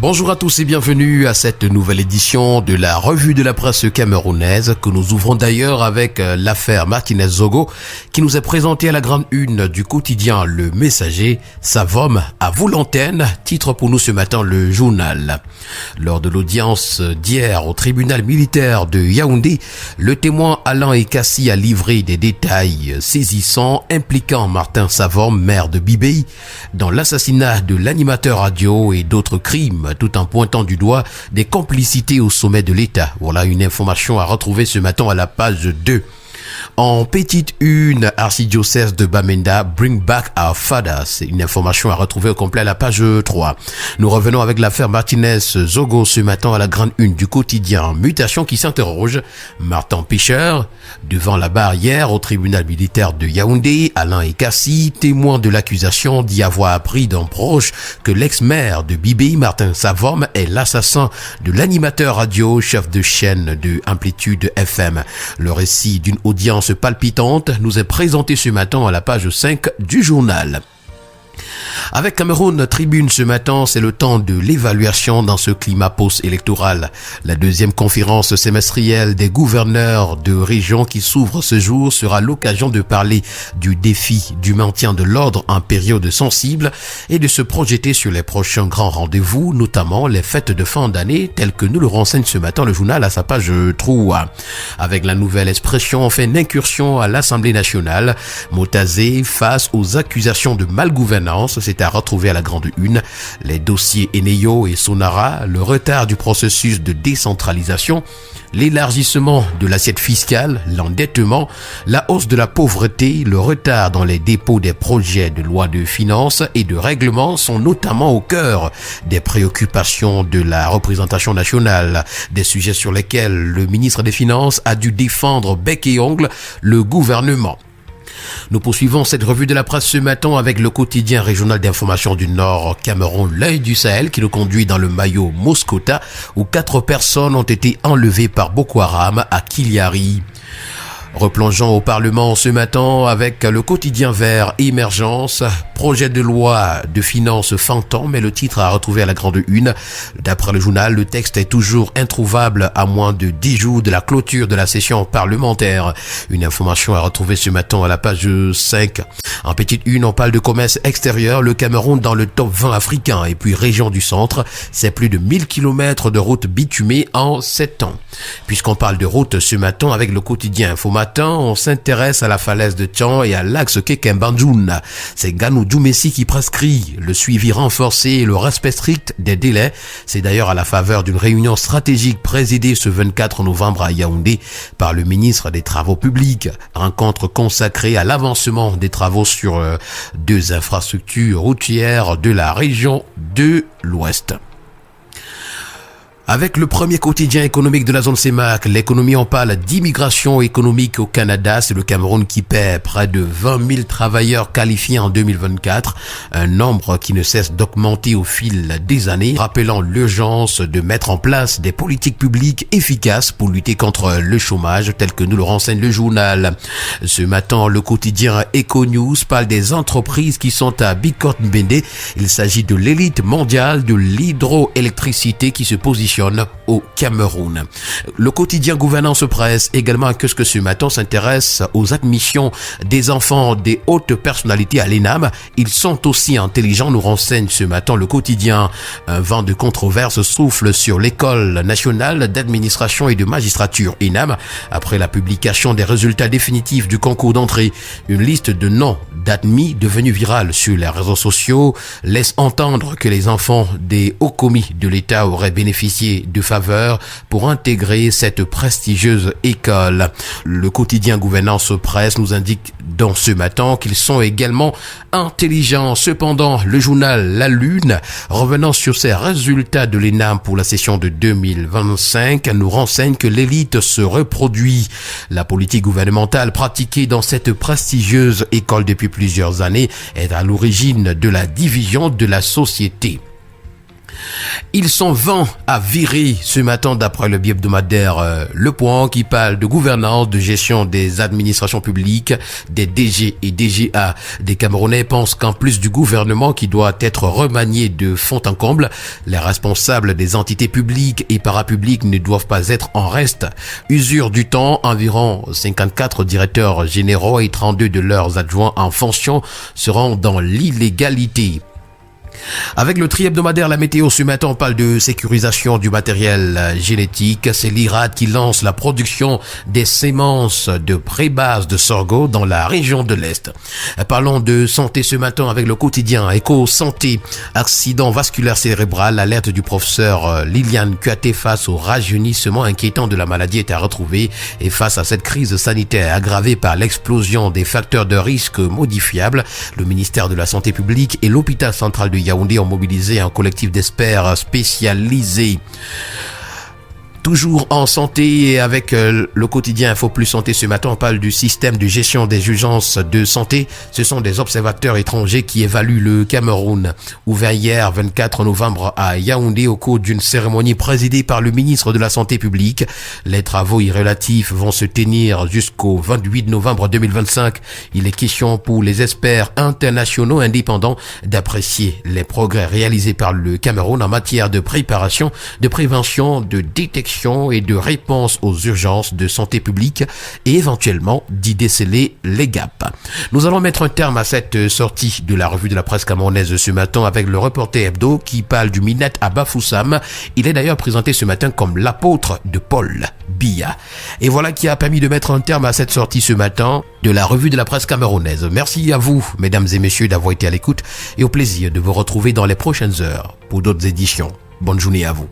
Bonjour à tous et bienvenue à cette nouvelle édition de la revue de la presse camerounaise que nous ouvrons d'ailleurs avec l'affaire Martinez-Zogo qui nous est présentée à la grande une du quotidien Le Messager. Savom, à vous l'antenne, titre pour nous ce matin le journal. Lors de l'audience d'hier au tribunal militaire de Yaoundé, le témoin Alain Ekassi a livré des détails saisissants impliquant Martin Savom, maire de Bibéi, dans l'assassinat de l'animateur radio et d'autres crimes, tout en pointant du doigt des complicités au sommet de l'État. Voilà une information à retrouver ce matin à la page 2. En petite une, archidiocèse de Bamenda, Bring Back Our Fathers. C'est une information à retrouver au complet à la page 3. Nous revenons avec l'affaire Martinez-Zogo ce matin à la grande une du quotidien. Mutation qui s'interroge. Martin Pêcheur, devant la barrière au tribunal militaire de Yaoundé, Alain Ekassi, témoin de l'accusation d'y avoir appris d'un proche que l'ex-maire de Bibéi, Martin Savom, est l'assassin de l'animateur radio, chef de chaîne de Amplitude FM. Le récit d'une audience palpitante nous est présenté ce matin à la page 5 du journal. Avec Cameroun Tribune ce matin, c'est le temps de l'évaluation dans ce climat post-électoral. La deuxième conférence semestrielle des gouverneurs de région qui s'ouvre ce jour sera l'occasion de parler du défi du maintien de l'ordre en période sensible et de se projeter sur les prochains grands rendez-vous, notamment les fêtes de fin d'année telles que nous le renseigne ce matin le journal à sa page 3. Avec la nouvelle expression, on fait une incursion à l'Assemblée nationale. Motazé face aux accusations de malgouvernance, c'est à retrouver à la grande une. Les dossiers Eneyo et Sonara, le retard du processus de décentralisation, l'élargissement de l'assiette fiscale, l'endettement, la hausse de la pauvreté, le retard dans les dépôts des projets de loi de finances et de règlement sont notamment au cœur des préoccupations de la représentation nationale, des sujets sur lesquels le ministre des Finances a dû défendre bec et ongle le gouvernement. Nous poursuivons cette revue de la presse ce matin avec le quotidien régional d'information du Nord Cameroun, l'œil du Sahel, qui nous conduit dans le maillot Moscota où 4 personnes ont été enlevées par Boko Haram à Kiliari. Replongeons au Parlement ce matin avec le quotidien vert Émergence, projet de loi de finances fantant, mais le titre à retrouver à la grande une. D'après le journal, le texte est toujours introuvable à moins de 10 jours de la clôture de la session parlementaire. Une information à retrouver ce matin à la page 5. En petite une, on parle de commerce extérieur, le Cameroun dans le top 20 africain et puis région du centre, c'est plus de 1000 km de routes bitumées en 7 ans. Puisqu'on parle de route ce matin avec le quotidien Information, on s'intéresse à la falaise de Tian et à l'axe Kekembanjoun. C'est Ganou Djoumessi qui prescrit le suivi renforcé et le respect strict des délais. C'est d'ailleurs à la faveur d'une réunion stratégique présidée ce 24 novembre à Yaoundé par le ministre des Travaux publics. Rencontre consacrée à l'avancement des travaux sur 2 infrastructures routières de la région de l'Ouest. Avec le premier quotidien économique de la zone CEMAC, l'économie en parle d'immigration économique au Canada. C'est le Cameroun qui paie près de 20 000 travailleurs qualifiés en 2024, un nombre qui ne cesse d'augmenter au fil des années, rappelant l'urgence de mettre en place des politiques publiques efficaces pour lutter contre le chômage, tel que nous le renseigne le journal. Ce matin, le quotidien EcoNews parle des entreprises qui sont à Bikot-Mbende. Il s'agit de l'élite mondiale de l'hydroélectricité qui se positionne au Cameroun. Le quotidien Gouvernance Presse également que ce matin s'intéresse aux admissions des enfants des hautes personnalités à l'ENAM. Ils sont aussi intelligents, nous renseigne ce matin le quotidien. Un vent de controverse souffle sur l'école nationale d'administration et de magistrature ENAM après la publication des résultats définitifs du concours d'entrée. Une liste de noms d'admis devenue virale sur les réseaux sociaux laisse entendre que les enfants des hauts commis de l'État auraient bénéficié de faveurs pour intégrer cette prestigieuse école. Le quotidien Gouvernance Presse nous indique dans ce matin qu'ils sont également intelligents. Cependant, le journal La Lune, revenant sur ces résultats de l'ENAM pour la session de 2025, nous renseigne que l'élite se reproduit. La politique gouvernementale pratiquée dans cette prestigieuse école depuis plusieurs années est à l'origine de la division de la société. Ils sont 20 à virer ce matin d'après le bi-hebdomadaire Le Point qui parle de gouvernance, de gestion des administrations publiques, des DG et DGA. Des Camerounais pensent qu'en plus du gouvernement qui doit être remanié de fond en comble, les responsables des entités publiques et parapubliques ne doivent pas être en reste. Usure du temps, environ 54 directeurs généraux et 32 de leurs adjoints en fonction seront dans l'illégalité. Avec le tri-hebdomadaire La Météo ce matin, on parle de sécurisation du matériel génétique. C'est l'IRAD qui lance la production des semences de pré-base de sorgho dans la région de l'Est. Parlons de santé ce matin avec le quotidien Éco-Santé. Accident vasculaire cérébral, l'alerte du professeur Liliane Kuaté face au rajeunissement inquiétant de la maladie est à retrouver. Et face à cette crise sanitaire aggravée par l'explosion des facteurs de risque modifiables, le ministère de la Santé publique et l'hôpital central de Yaoundé ont mobilisé un collectif d'experts spécialisés. Toujours en santé et avec le quotidien Info Plus Santé ce matin, on parle du système de gestion des urgences de santé. Ce sont des observateurs étrangers qui évaluent le Cameroun. Ouvert hier 24 novembre à Yaoundé au cours d'une cérémonie présidée par le ministre de la Santé publique. Les travaux y relatifs vont se tenir jusqu'au 28 novembre 2025. Il est question pour les experts internationaux indépendants d'apprécier les progrès réalisés par le Cameroun en matière de préparation, de prévention, de détection et de réponse aux urgences de santé publique et éventuellement d'y déceler les gaps. Nous allons mettre un terme à cette sortie de la revue de la presse camerounaise ce matin avec le reporter hebdo qui parle du Minette à Bafoussam. Il est d'ailleurs présenté ce matin comme l'apôtre de Paul Biya. Et voilà qui a permis de mettre un terme à cette sortie ce matin de la revue de la presse camerounaise. Merci à vous, mesdames et messieurs, d'avoir été à l'écoute et au plaisir de vous retrouver dans les prochaines heures pour d'autres éditions. Bonne journée à vous.